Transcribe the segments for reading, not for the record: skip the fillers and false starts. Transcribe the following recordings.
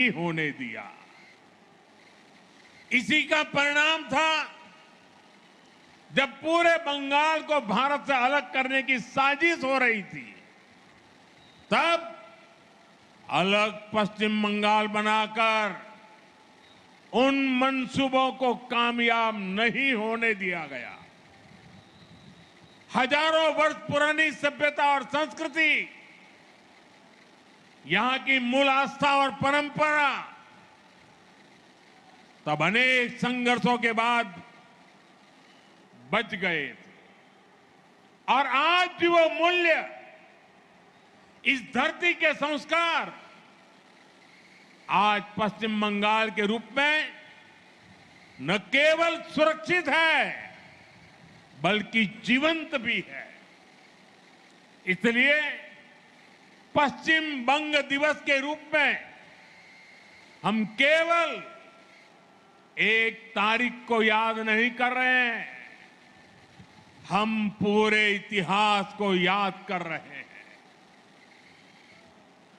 नहीं होने दिया। इसी का परिणाम था जब पूरे बंगाल को भारत से अलग करने की साजिश हो रही थी, तब अलग पश्चिम बंगाल बनाकर उन मंसूबों को कामयाब नहीं होने दिया गया। हजारों वर्ष पुरानी सभ्यता और संस्कृति, यहां की मूल आस्था और परंपरा तब अनेक संघर्षों के बाद बच गए थे। और आज भी वो मूल्य, इस धरती के संस्कार आज पश्चिम बंगाल के रूप में न केवल सुरक्षित है बल्कि जीवंत भी है। इसलिए पश्चिम बंग दिवस के रूप में हम केवल एक तारीख को याद नहीं कर रहे हैं, हम पूरे इतिहास को याद कर रहे हैं।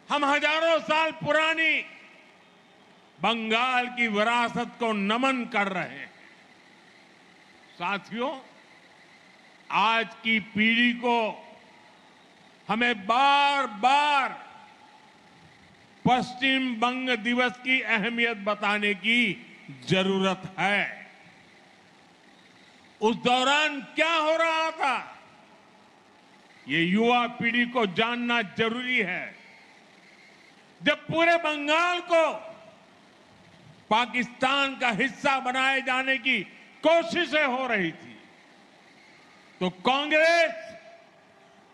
हम हजारों साल पुरानी बंगाल की विरासत को नमन कर रहे हैं। साथियों, आज की पीढ़ी को हमें बार बार पश्चिम बंग दिवस की अहमियत बताने की जरूरत है। उस दौरान क्या हो रहा था, ये युवा पीढ़ी को जानना जरूरी है। जब पूरे बंगाल को पाकिस्तान का हिस्सा बनाए जाने की कोशिशें हो रही थी, तो कांग्रेस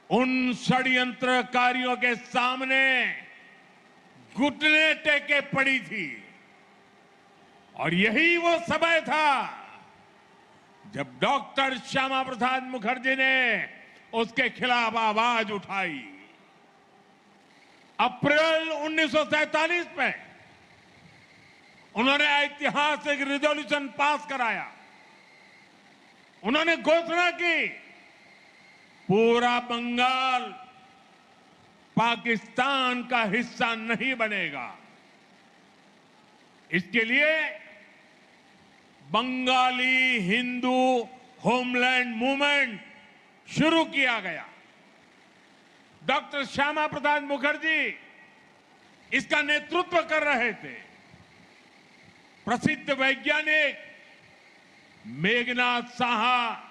उन षड्यंत्रकारियों के सामने घुटने टेके पड़ी थी। और यही वो समय था जब डॉक्टर श्यामा प्रसाद मुखर्जी ने उसके खिलाफ आवाज उठाई। अप्रैल 1947 में उन्होंने ऐतिहासिक रिजोल्यूशन पास कराया। उन्होंने घोषणा की, पूरा बंगाल पाकिस्तान का हिस्सा नहीं बनेगा। इसके लिए बंगाली हिंदू होमलैंड मूवमेंट शुरू किया गया। डॉक्टर श्यामा प्रसाद मुखर्जी इसका नेतृत्व कर रहे थे। प्रसिद्ध वैज्ञानिक मेघनाथ साहा,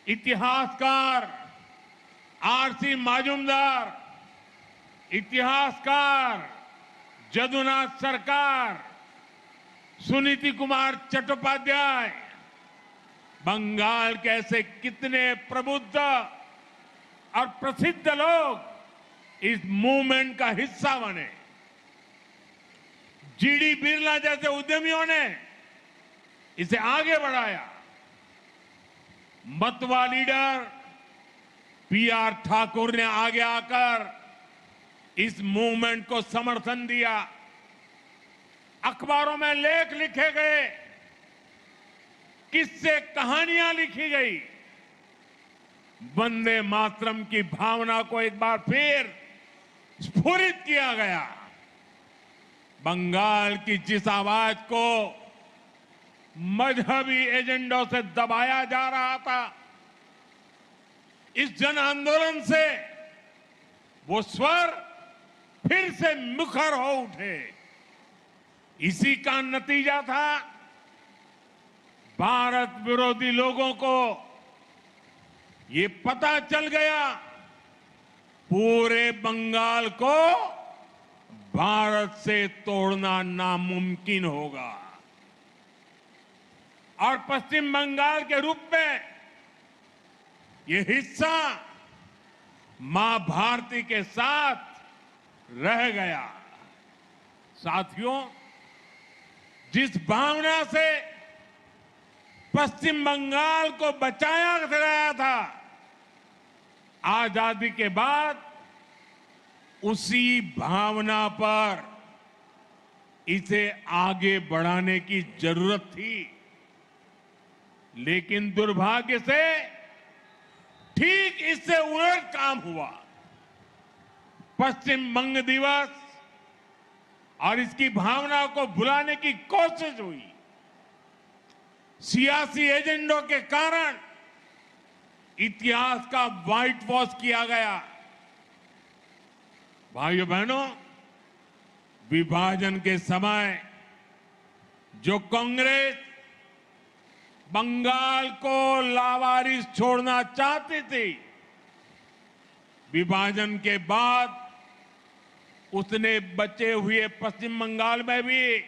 इतिहासकार आरसी माजुमदार, इतिहासकार जदुनाथ सरकार, सुनीति कुमार चट्टोपाध्याय, बंगाल के ऐसे कितने प्रबुद्ध और प्रसिद्ध लोग इस मूवमेंट का हिस्सा बने। जीडी बिरला जैसे उद्यमियों ने इसे आगे बढ़ाया। मतवा लीडर पीआर ठाकुर ने आगे आकर इस मूवमेंट को समर्थन दिया। अखबारों में लेख लिखे गए, किस्से कहानियां लिखी गई। वंदे मातरम की भावना को एक बार फिर स्फुरित किया गया। बंगाल की जिस आवाज को मजहबी एजेंडों से दबाया जा रहा था, इस जन आंदोलन से वो स्वर फिर से मुखर हो उठे। इसी का नतीजा था भारत विरोधी लोगों को ये पता चल गया, पूरे बंगाल को भारत से तोड़ना नामुमकिन होगा। और पश्चिम बंगाल के रूप में ये हिस्सा मां भारती के साथ रह गया। साथियों, जिस भावना से पश्चिम बंगाल को बचाया गया था, आजादी के बाद उसी भावना पर इसे आगे बढ़ाने की जरूरत थी। लेकिन दुर्भाग्य से ठीक इससे उलट काम हुआ। पश्चिम बंग दिवस और इसकी भावना को भुलाने की कोशिश हुई। सियासी एजेंडों के कारण इतिहास का व्हाइट वॉश किया गया। भाइयों बहनों, विभाजन के समय जो कांग्रेस बंगाल को लावारिस छोड़ना चाहती थी, विभाजन के बाद उसने बचे हुए पश्चिम बंगाल में भी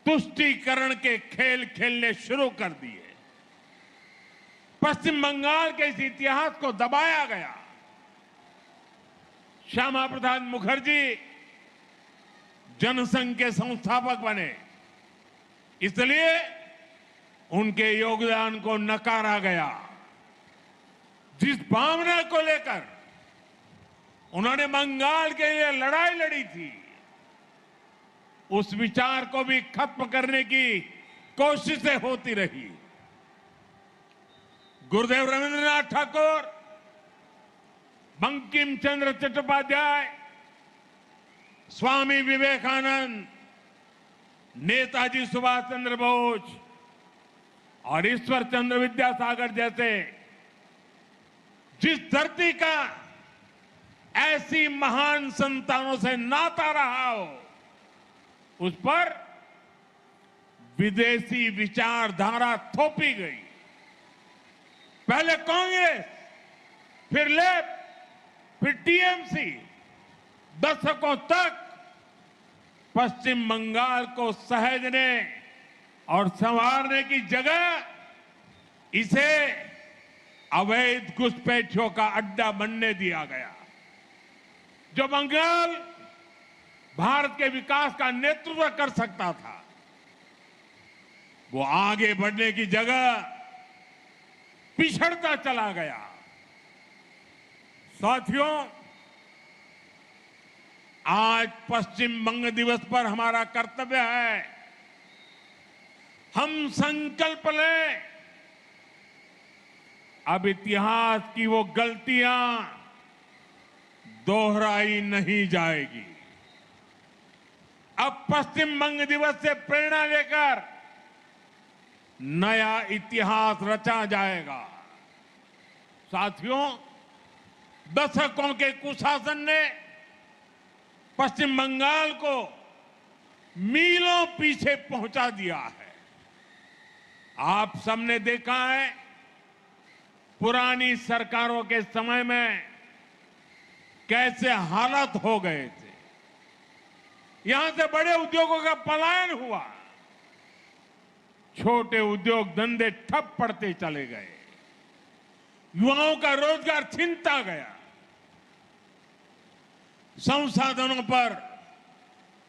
तुष्टीकरण के खेल खेलने शुरू कर दिए। पश्चिम बंगाल के इस इतिहास को दबाया गया। श्यामा प्रसाद मुखर्जी जनसंघ के संस्थापक बने, इसलिए उनके योगदान को नकारा गया। जिस भावना को लेकर उन्होंने बंगाल के लिए लड़ाई लड़ी थी, उस विचार को भी खत्म करने की कोशिशें होती रही। गुरुदेव रविंद्रनाथ ठाकुर, बंकिम चंद्र चट्टोपाध्याय, स्वामी विवेकानंद, नेताजी सुभाष चंद्र बोस और ईश्वर चंद्र विद्यासागर जैसे जिस धरती का ऐसी महान संतानों से नाता रहा हो, उस पर विदेशी विचारधारा थोपी गई। पहले कांग्रेस, फिर लेफ्ट, फिर टीएमसी, दशकों तक पश्चिम बंगाल को सहेजने और संवारने की जगह इसे अवैध घुसपैठियों का अड्डा बनने दिया गया। जो बंगाल भारत के विकास का नेतृत्व कर सकता था, वो आगे बढ़ने की जगह पिछड़ता चला गया। साथियों, आज पश्चिम बंग दिवस पर हमारा कर्तव्य है, हम संकल्प लें, अब इतिहास की वो गलतियां दोहराई नहीं जाएगी। अब पश्चिम बंग दिवस से प्रेरणा लेकर नया इतिहास रचा जाएगा। साथियों, दशकों के कुशासन ने पश्चिम बंगाल को मीलों पीछे पहुंचा दिया है। आप सबने देखा है, पुरानी सरकारों के समय में कैसे हालात हो गए थे। यहां से बड़े उद्योगों का पलायन हुआ, छोटे उद्योग धंधे ठप पड़ते चले गए, युवाओं का रोजगार छीनता गया, संसाधनों पर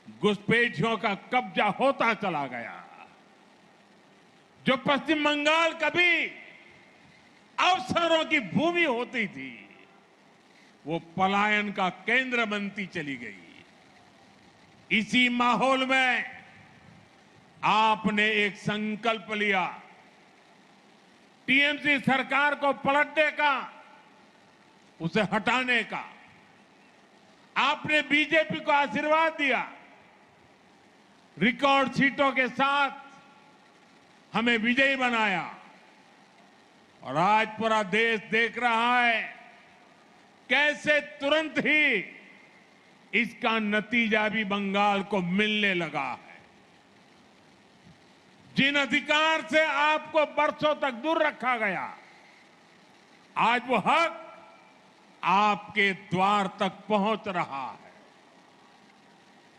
घुसपैठियों का कब्जा होता चला गया। जो पश्चिम बंगाल कभी अवसरों की भूमि होती थी, वो पलायन का केंद्र बनती चली गई। इसी माहौल में आपने एक संकल्प लिया, टीएमसी सरकार को पलटने का, उसे हटाने का। आपने बीजेपी को आशीर्वाद दिया, रिकॉर्ड सीटों के साथ हमें विजयी बनाया, और आज पूरा देश देख रहा है कैसे तुरंत ही इसका नतीजा भी बंगाल को मिलने लगा है। जिन अधिकार से आपको बरसों तक दूर रखा गया, आज वो हक आपके द्वार तक पहुंच रहा है।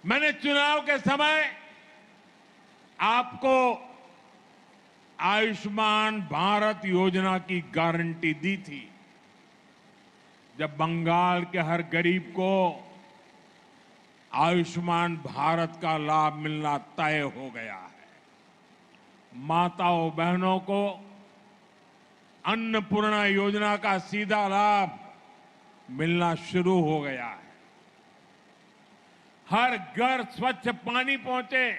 मैंने चुनाव के समय आपको आयुष्मान भारत योजना की गारंटी दी थी। जब बंगाल के हर गरीब को आयुष्मान भारत का लाभ मिलना तय हो गया है, माताओं बहनों को अन्नपूर्णा योजना का सीधा लाभ मिलना शुरू हो गया है, हर घर स्वच्छ पानी पहुंचे,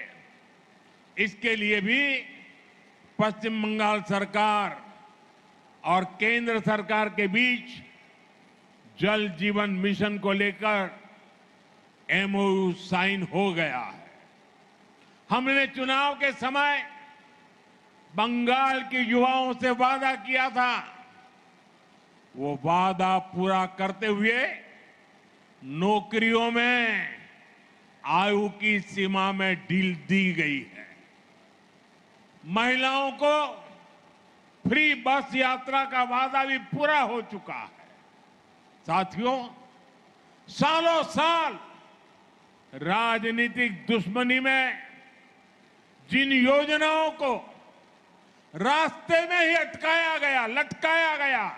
इसके लिए भी पश्चिम बंगाल सरकार और केंद्र सरकार के बीच जल जीवन मिशन को लेकर एमओयू साइन हो गया है। हमने चुनाव के समय बंगाल के युवाओं से वादा किया था, वो वादा पूरा करते हुए नौकरियों में आयु की सीमा में ढील दी गई है। महिलाओं को फ्री बस यात्रा का वादा भी पूरा हो चुका है। साथियों, सालों साल राजनीतिक दुश्मनी में जिन योजनाओं को रास्ते में ही अटकाया गया, लटकाया गया,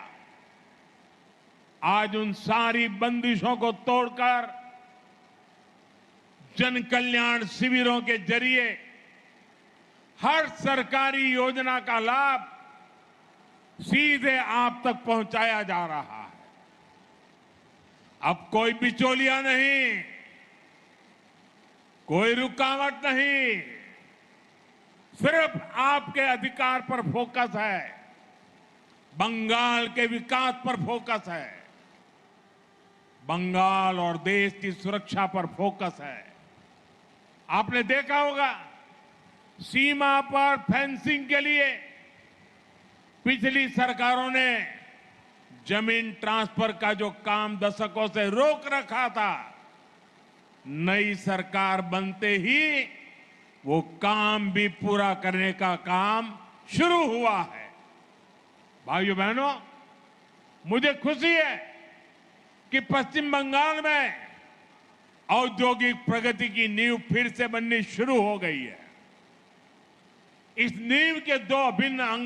आज उन सारी बंदिशों को तोड़कर जन कल्याण शिविरों के जरिए हर सरकारी योजना का लाभ सीधे आप तक पहुंचाया जा रहा है। अब कोई बिचौलिया नहीं, कोई रुकावट नहीं, सिर्फ आपके अधिकार पर फोकस है, बंगाल के विकास पर फोकस है, बंगाल और देश की सुरक्षा पर फोकस है। आपने देखा होगा, सीमा पर फेंसिंग के लिए पिछली सरकारों ने जमीन ट्रांसफर का जो काम दशकों से रोक रखा था, नई सरकार बनते ही वो काम भी पूरा करने का काम शुरू हुआ है। भाइयों बहनों, मुझे खुशी है कि पश्चिम बंगाल में औद्योगिक प्रगति की नींव फिर से बननी शुरू हो गई है। इस नींव के दो अभिन्न अंग